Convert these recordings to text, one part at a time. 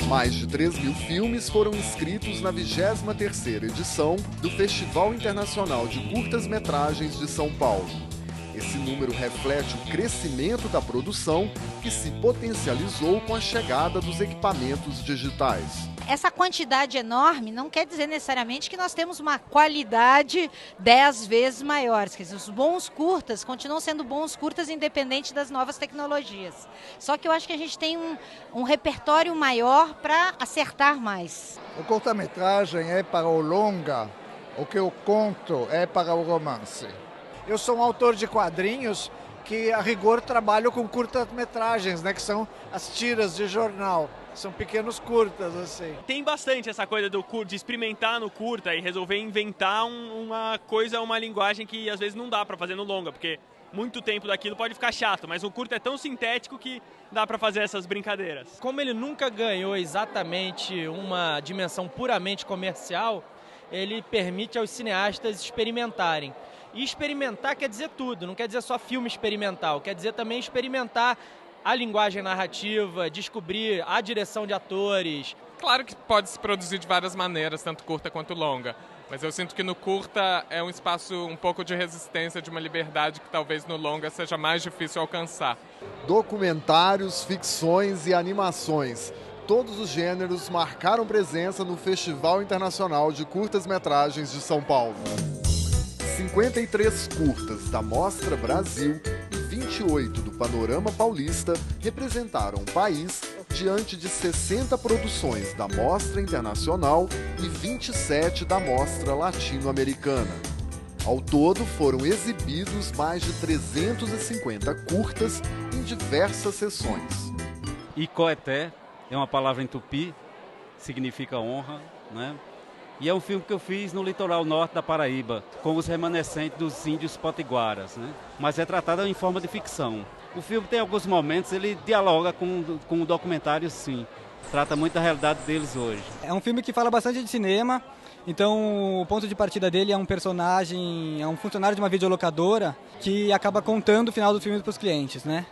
Mais de 3.000 filmes foram inscritos na 23ª edição do Festival Internacional de Curtas-Metragens de São Paulo. Esse número reflete o crescimento da produção que se potencializou com a chegada dos equipamentos digitais. Essa quantidade enorme não quer dizer necessariamente que nós temos uma qualidade 10 vezes maior. Quer dizer, os bons curtas continuam sendo bons curtas independente das novas tecnologias. Só que eu acho que a gente tem um repertório maior para acertar mais. O curta-metragem é para o longa, o que o conto é para o romance. Eu sou um autor de quadrinhos que, a rigor, trabalho com curta-metragens, né, que são as tiras de jornal. São pequenos curtas, assim. Tem bastante essa coisa de experimentar no curta e resolver inventar uma coisa, uma linguagem que às vezes não dá para fazer no longa, porque muito tempo daquilo pode ficar chato, mas o curta é tão sintético que dá para fazer essas brincadeiras. Como ele nunca ganhou exatamente uma dimensão puramente comercial, ele permite aos cineastas experimentarem. E experimentar quer dizer tudo, não quer dizer só filme experimental, quer dizer também experimentar a linguagem narrativa, descobrir a direção de atores. Claro que pode se produzir de várias maneiras, tanto curta quanto longa, mas eu sinto que no curta é um espaço um pouco de resistência, de uma liberdade que talvez no longa seja mais difícil alcançar. Documentários, ficções e animações. Todos os gêneros marcaram presença no Festival Internacional de Curtas-Metragens de São Paulo. 53 curtas da Mostra Brasil e 28 do Panorama Paulista representaram o país diante de 60 produções da Mostra Internacional e 27 da Mostra Latino-Americana. Ao todo, foram exibidos mais de 350 curtas em diversas sessões. Icoeté é uma palavra em tupi, significa honra, né? E é um filme que eu fiz no litoral norte da Paraíba, com os remanescentes dos índios potiguaras, né? Mas é tratado em forma de ficção. O filme tem alguns momentos, ele dialoga com o documentário, sim. Trata muito da realidade deles hoje. É um filme que fala bastante de cinema, então o ponto de partida dele é um personagem, é um funcionário de uma videolocadora que acaba contando o final do filme para os clientes, né?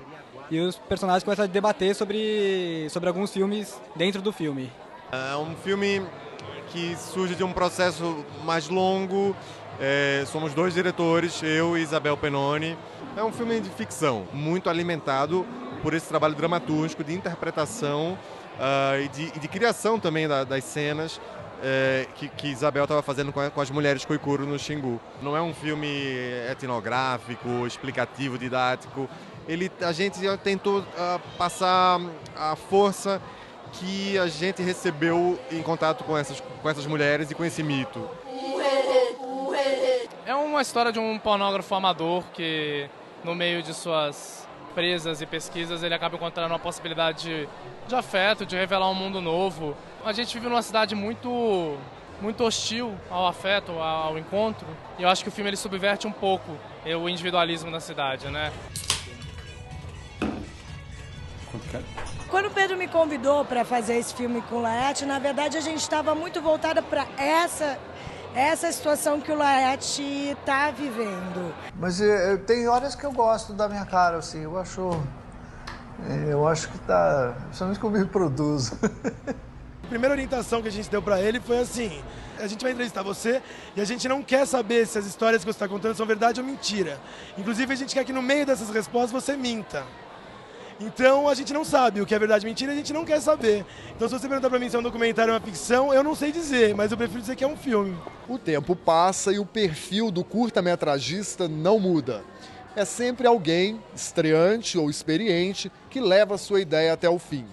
E os personagens começam a debater sobre alguns filmes dentro do filme. É um filme que surge de um processo mais longo. Somos dois diretores, eu e Isabel Pennoni. É um filme de ficção, muito alimentado por esse trabalho dramatúrgico, de interpretação e de criação também das cenas que Isabel estava fazendo com as mulheres Koikuro no Xingu. Não é um filme etnográfico, explicativo, didático. A gente tentou passar a força que a gente recebeu em contato com essas mulheres e com esse mito. É uma história de um pornógrafo amador que, no meio de suas presas e pesquisas, ele acaba encontrando uma possibilidade de afeto, de revelar um mundo novo. A gente vive numa cidade muito hostil ao afeto, ao encontro, e eu acho que o filme ele subverte um pouco o individualismo da cidade, né? Quando o Pedro me convidou para fazer esse filme com o Laerte, na verdade a gente estava muito voltada para essa situação que o Laerte está vivendo. Mas tem horas que eu gosto da minha cara, assim, eu acho que tá, principalmente como eu me produzo. A primeira orientação que a gente deu para ele foi assim: a gente vai entrevistar você e a gente não quer saber se as histórias que você está contando são verdade ou mentira. Inclusive a gente quer que no meio dessas respostas você minta. Então a gente não sabe o que é verdade e mentira, a gente não quer saber. Então se você perguntar pra mim se é um documentário ou uma ficção, eu não sei dizer, mas eu prefiro dizer que é um filme. O tempo passa e o perfil do curta-metragista não muda. É sempre alguém, estreante ou experiente, que leva a sua ideia até o fim.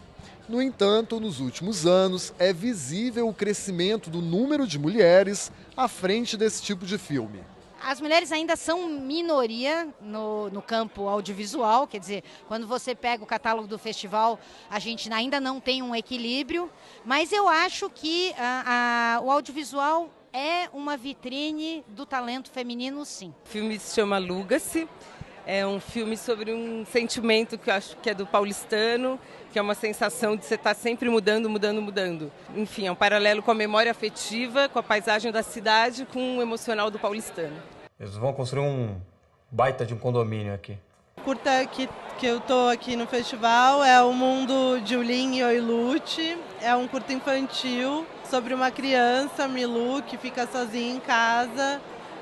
No entanto, nos últimos anos, é visível o crescimento do número de mulheres à frente desse tipo de filme. As mulheres ainda são minoria no campo audiovisual, quer dizer, quando você pega o catálogo do festival, a gente ainda não tem um equilíbrio, mas eu acho que o audiovisual é uma vitrine do talento feminino, sim. O filme se chama Aluga-se, é um filme sobre um sentimento que eu acho que é do paulistano, que é uma sensação de você estar sempre mudando. Enfim, é um paralelo com a memória afetiva, com a paisagem da cidade, com o emocional do paulistano. Eles vão construir um baita de um condomínio aqui. curta que eu tô aqui no festival é O Mundo de Ulin e Oiluti. É um curta infantil sobre uma criança, Milu, que fica sozinha em casa.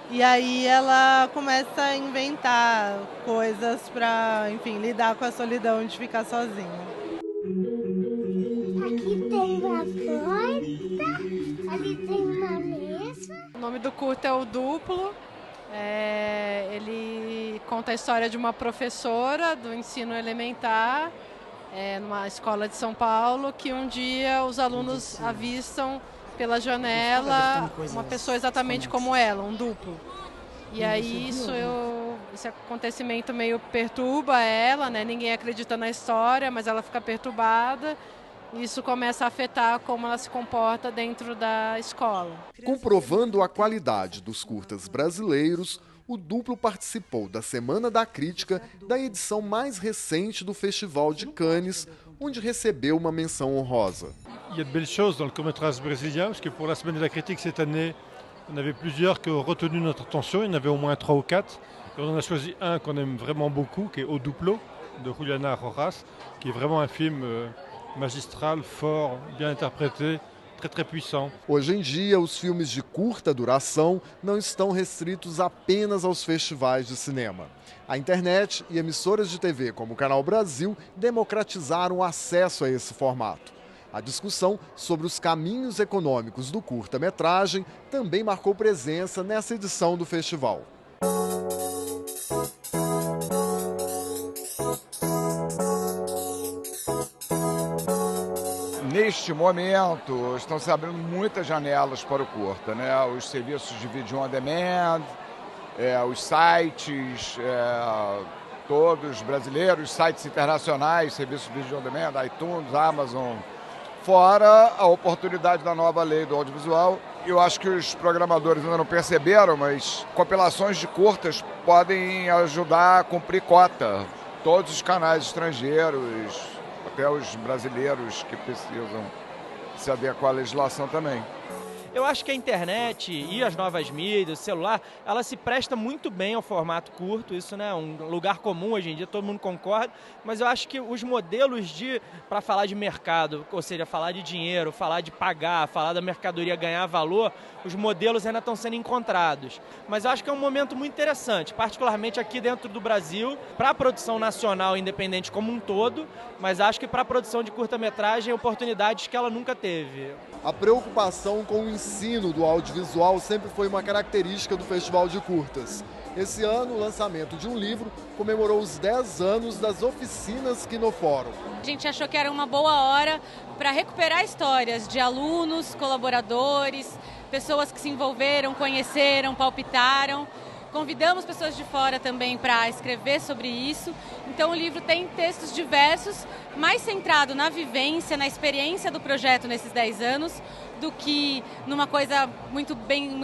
E aí ela começa a inventar coisas para, enfim, lidar com a solidão de ficar sozinha. Aqui tem uma porta, ali tem uma mesa. O nome do curta é O Duplo. Ele conta a história de uma professora do ensino elementar, numa escola de São Paulo, que um dia os alunos avistam pela janela uma pessoa exatamente como ela, um duplo. E aí esse acontecimento meio perturba ela, né? Ninguém acredita na história, mas ela fica perturbada. Isso começa a afetar como ela se comporta dentro da escola. Comprovando a qualidade dos curtas brasileiros, o Duplo participou da Semana da Crítica da edição mais recente do Festival de Cannes, onde recebeu uma menção honrosa. Il y a de belles choses dans le court-métrage brésilien, parce que pour la Semaine de la Critique cette année, on avait plusieurs qui ont retenu notre attention, il y en avait au moins 3 ou 4. Et on en a choisi un qu'on aime vraiment beaucoup, qui est O Duplo, de Juliana Rojas, qui est vraiment un film magistral, fort, bien interprété, très puissant. Hoje em dia, os filmes de curta duração não estão restritos apenas aos festivais de cinema. A internet e emissoras de TV como o Canal Brasil democratizaram o acesso a esse formato. A discussão sobre os caminhos econômicos do curta-metragem também marcou presença nessa edição do festival. Neste momento, estão se abrindo muitas janelas para o curta, né? Os serviços de vídeo on demand, os sites, todos brasileiros, sites internacionais, serviços de vídeo on demand, iTunes, Amazon, fora a oportunidade da nova lei do audiovisual. Eu acho que os programadores ainda não perceberam, mas compilações de curtas podem ajudar a cumprir cota. Todos os canais estrangeiros, até os brasileiros que precisam se adequar à legislação também. Eu acho que a internet e as novas mídias, o celular, ela se presta muito bem ao formato curto, isso, né, é um lugar comum hoje em dia, todo mundo concorda, mas eu acho que os modelos para falar de mercado, ou seja, falar de dinheiro, falar de pagar, falar da mercadoria ganhar valor, os modelos ainda estão sendo encontrados. Mas eu acho que é um momento muito interessante, particularmente aqui dentro do Brasil, para a produção nacional independente como um todo, mas acho que para a produção de curta-metragem, oportunidades que ela nunca teve. A preocupação com o ensino do audiovisual sempre foi uma característica do Festival de Curtas. Esse ano, o lançamento de um livro comemorou os 10 anos das oficinas Quinofórum. A gente achou que era uma boa hora para recuperar histórias de alunos, colaboradores, pessoas que se envolveram, conheceram, palpitaram. Convidamos pessoas de fora também para escrever sobre isso. Então o livro tem textos diversos, mais centrado na vivência, na experiência do projeto nesses 10 anos, do que numa coisa muito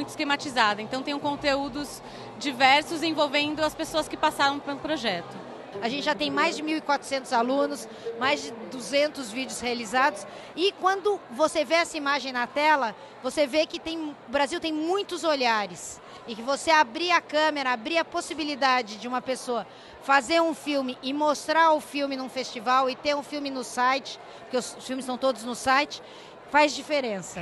esquematizada. Então tem conteúdos diversos envolvendo as pessoas que passaram pelo projeto. A gente já tem mais de 1.400 alunos, mais de 200 vídeos realizados. E quando você vê essa imagem na tela, você vê que o Brasil tem muitos olhares. E que você abrir a câmera, abrir a possibilidade de uma pessoa fazer um filme e mostrar o filme num festival e ter um filme no site, porque os filmes estão todos no site, faz diferença.